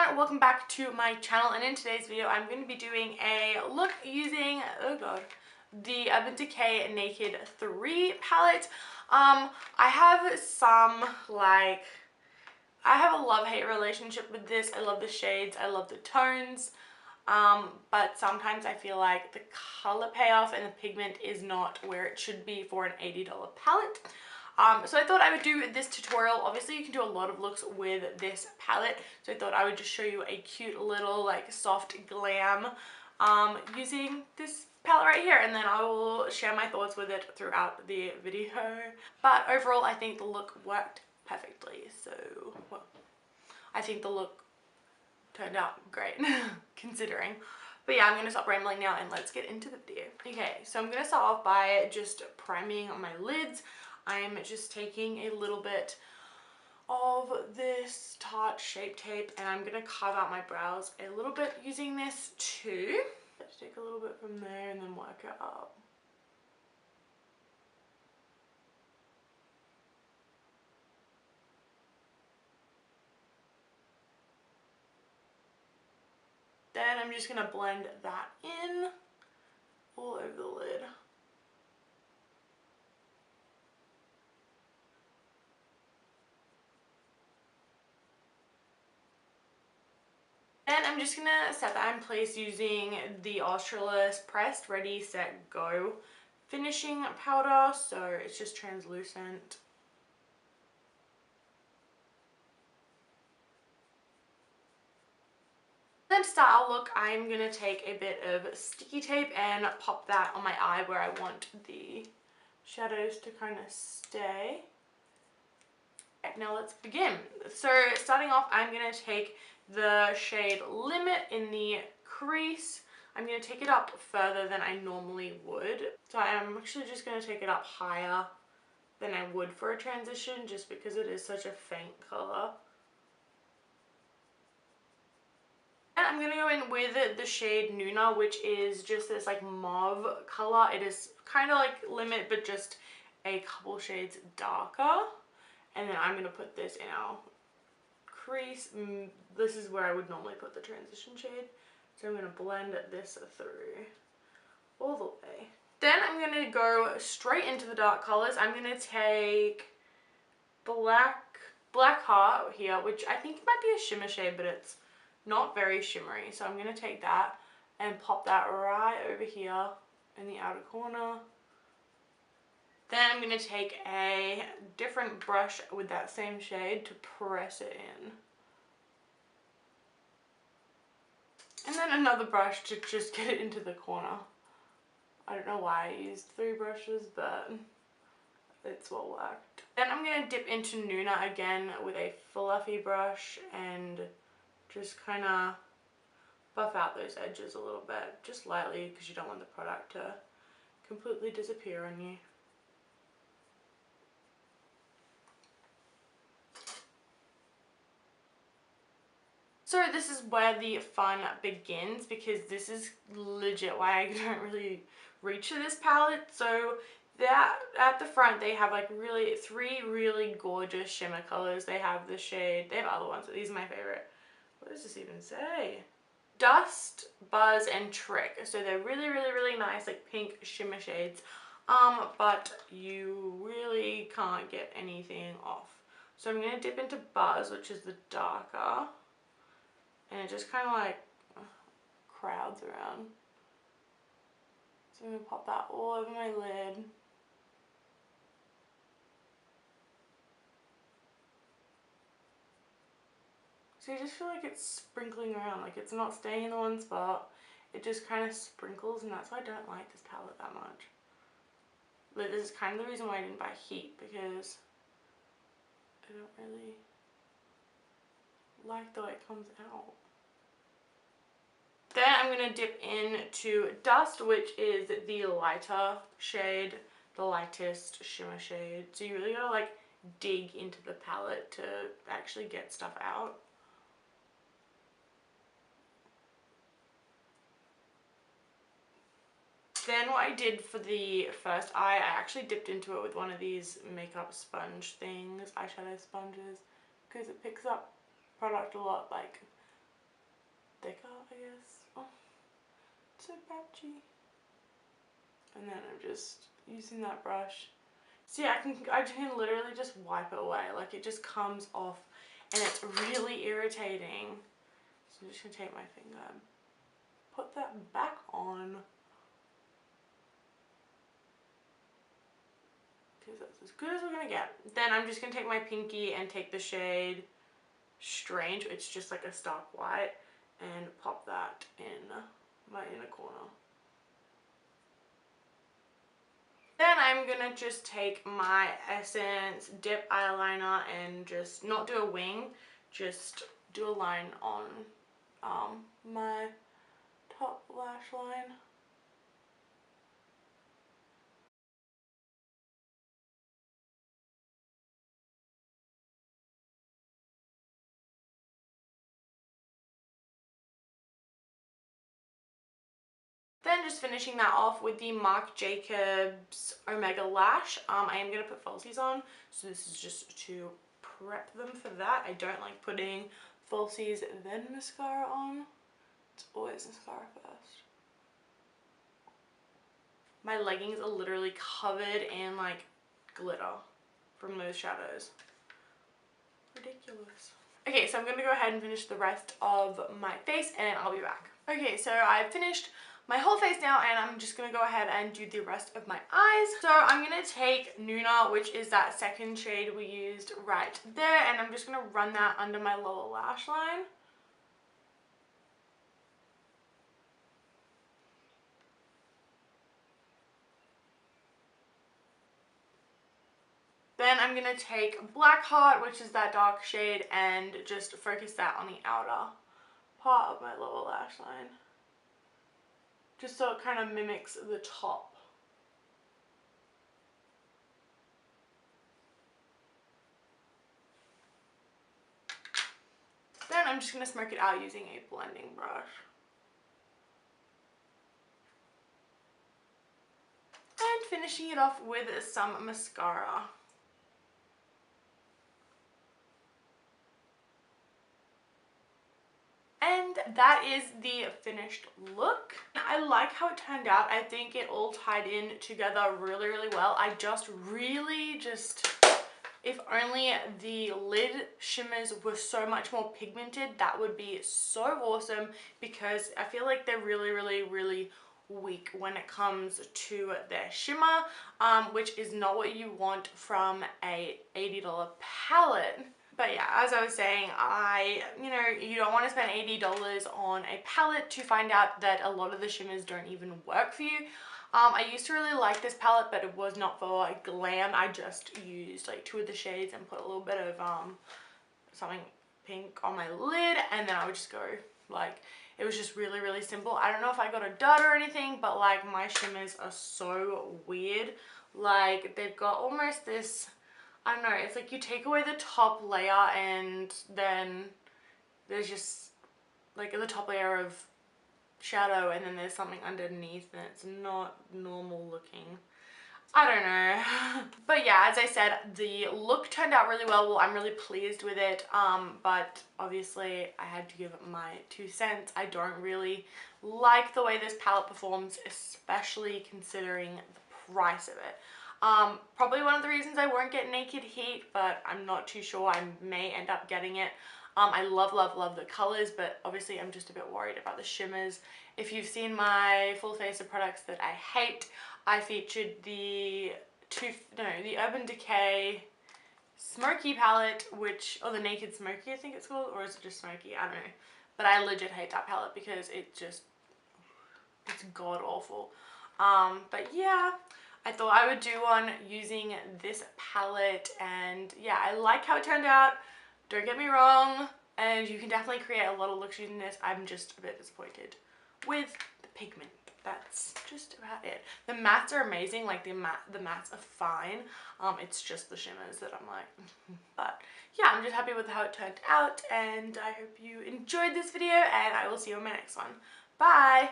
everyone, welcome back to my channel, and in today's video I'm going to be doing a look using, oh god, the Decay Naked 3 palette. I have some, I have a love-hate relationship with this. I love the shades, I love the tones, but sometimes I feel like the color payoff and the pigment is not where it should be for an $80 palette. So I thought I would do this tutorial. Obviously you can do a lot of looks with this palette, so I thought I would just show you a cute little soft glam using this palette right here, and then I will share my thoughts with it throughout the video. But overall I think the look worked perfectly, so well, I think the look turned out great considering. But yeah, I'm going to stop rambling now and let's get into the video. Okay, so I'm going to start off by just priming my lids. I'm just taking a little bit of this Tarte Shape Tape and I'm going to carve out my brows a little bit using this too. Let's take a little bit from there and then work it up. Then I'm just going to blend that in all over the lid. Then I'm just going to set that in place using the Australis Pressed Ready Set Go finishing powder, so it's just translucent. Then to start our look, I'm going to take a bit of sticky tape and pop that on my eye where I want the shadows to kind of stay. Okay, now let's begin. So starting off, I'm going to take the shade Limit in the crease. I'm going to take it up further than I normally would. So I'm actually just going to take it up higher than I would for a transition, just because it is such a faint color. And I'm going to go in with the shade Nuna, which is just this mauve color. It is kind of like Limit, but just a couple shades darker. And then I'm going to put this in our crease. This is where I would normally put the transition shade. So I'm going to blend this through all the way. Then I'm going to go straight into the dark colors. I'm going to take Black Heart here, which I think might be a shimmer shade, but it's not very shimmery. So I'm going to take that and pop that right over here in the outer corner. Then I'm going to take a different brush with that same shade to press it in. And then another brush to just get it into the corner. I don't know why I used 3 brushes, but it's well worked. Then I'm going to dip into Nuna again with a fluffy brush and just kind of buff out those edges a little bit, just lightly, because you don't want the product to completely disappear on you. So this is where the fun begins, because this is legit why I don't really reach for this palette. So that at the front they have really 3 really gorgeous shimmer colors. They have the shade, they have other ones, but these are my favorite. What does this even say? Dust, Buzz, and Trick. So they're really nice pink shimmer shades, but you really can't get anything off. So I'm going to dip into Buzz, which is the darker, and it just kind of crowds around. So I'm going to pop that all over my lid. So you just feel like it's sprinkling around, it's not staying in the one spot. It just kind of sprinkles, and that's why I don't like this palette that much. But this is kind of the reason why I didn't buy Heat, because I don't really like the way it comes out. Then I'm going to dip into Dust, which is the lighter shade, the lightest shimmer shade. So you really gotta dig into the palette to actually get stuff out. Then what I did for the first eye, I actually dipped into it with one of these makeup sponge things, eyeshadow sponges, because it picks up product a lot thicker, I guess. Oh, it's so patchy. And then I'm just using that brush. See, I can literally just wipe it away. Like, it just comes off and it's really irritating. So I'm just gonna take my finger and put that back on. Because that's as good as we're gonna get. Then I'm just gonna take my pinky and take the shade Strange, it's just like a stark white, and pop that in my inner corner. Then I'm gonna just take my Essence Dip eyeliner and just not do a wing, just do a line on my top lash line. Then just finishing that off with the Marc Jacobs Omega Lash. I am going to put falsies on, so this is just to prep them for that. I don't like putting falsies then mascara on. It's always mascara first. My leggings are literally covered in like glitter from those shadows. Ridiculous. Okay, so I'm going to go ahead and finish the rest of my face and I'll be back. Okay, so I've finished my whole face now and I'm just going to go ahead and do the rest of my eyes. So I'm going to take Nuna, which is that second shade we used right there, and I'm just going to run that under my lower lash line. Then I'm going to take Black Heart, which is that dark shade, and just focus that on the outer part of my lower lash line. Just so it kind of mimics the top. Then I'm just going to smoke it out using a blending brush. And finishing it off with some mascara. And that is the finished look. I like how it turned out. I think it all tied in together really, really well. I if only the lid shimmers were so much more pigmented, that would be so awesome, because I feel like they're really, really, really weak when it comes to their shimmer, which is not what you want from a $80 palette. But yeah, as I was saying, you don't want to spend $80 on a palette to find out that a lot of the shimmers don't even work for you. I used to really like this palette, but it was not for like glam. I just used like 2 of the shades and put a little bit of something pink on my lid, and then I would just go like, it was just really, really simple. I don't know if I got a dud or anything, but like my shimmers are so weird. Like, they've got almost this, I don't know, it's like you take away the top layer and then there's just like the top layer of shadow and then there's something underneath and it's not normal looking. I don't know. But yeah, as I said, the look turned out really well. Well, I'm really pleased with it, but obviously I had to give it my 2 cents. I don't really like the way this palette performs, especially considering the price of it. Probably one of the reasons I won't get Naked Heat, but I'm not too sure. I may end up getting it. I love, love, love the colors, but obviously I'm just a bit worried about the shimmers. If you've seen my full face of products that I hate, I featured the Urban Decay Smoky palette, or the Naked Smoky I think it's called, or is it just Smoky? I don't know. But I legit hate that palette because it's god awful. But yeah, I thought I would do one using this palette, and yeah, I like how it turned out. Don't get me wrong, and you can definitely create a lot of looks using this. I'm just a bit disappointed with the pigment. That's just about it. The mattes are amazing, like the mattes are fine. It's just the shimmers that I'm like, but yeah, I'm just happy with how it turned out, and I hope you enjoyed this video, and I will see you in my next one. Bye!